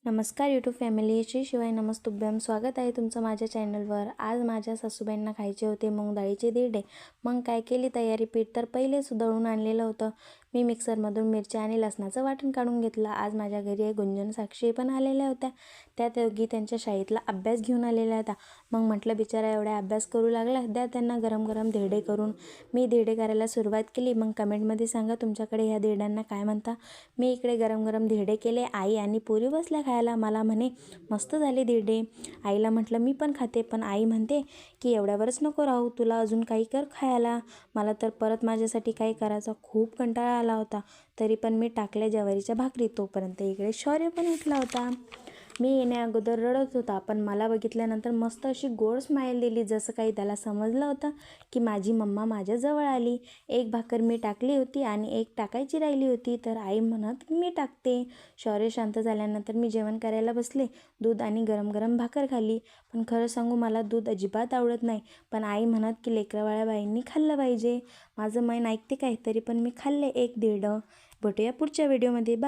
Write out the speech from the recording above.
नमस्कार YouTube family, Shri शिवाय नमस्तुभ्यम. स्वागत आहे तुमचं माझ्या चॅनलवर. आज माझ्या सासूबाईंना खायचे होते मूग डाळीचे धिरडे. मग काय केली तयारी. पीठ तर पहिलेच दळून आणलेलं होतं. मी मिक्सरमधून मिरच्या आणि लसणाचं वाटण काढून घेतलं. आज माझ्या घरी गुंजन साक्षी पण आलेल्या होत्या. त्या दोघी त्यांच्या शाळेतला अभ्यास घेऊन आलेल्या होत्या. मग म्हटलं बिचारा एवढा अभ्यास करू लागला, द्या त्यांना गरम गरम धिरडे करून. मी धिरडे करायला सुरुवात केली. मग कमेंटमध्ये सांगा तुमच्याकडे ह्या धिरड्यांना काय म्हणता. मी इकडे गरम गरम धिरडे केले. आई आणि पुरी बसल्या खायला. मला म्हणे मस्त झाले धिरडे. आईला म्हटलं मी पण खाते, पण आई म्हणते की एवढ्यावरच नको राहू, तुला अजून काही कर खायला. मला तर परत माझ्यासाठी काही करायचा खूप कंटाळा आला होता. तरी पण मी टाकल्या ज्वारीच्या भाकरी. तोपर्यंत इकडे शौर्य पण उठला होता. मी येण्या अगोदर रडत होता, पण मला बघितल्यानंतर मस्त अशी गोड स्माईल दिली, जसं काही त्याला समजलं होतं की माझी मम्मा माझ्याजवळ आली. एक भाकर मी टाकली होती आणि एक टाकायची राहिली होती, तर आई म्हणत मी टाकते. शौर्य शांत झाल्यानंतर मी जेवण करायला बसले. दूध आणि गरम गरम भाकर खाल्ली. पण खरं सांगू, मला दूध अजिबात आवडत नाही. पण आई म्हणत की लेकरवाळ्या बाईंनी खाल्लं पाहिजे. माझं मन ऐकते काय, तरी पण मी खाल्ले एक धिरडं. भेटूया पुढच्या व्हिडिओमध्ये. बाय.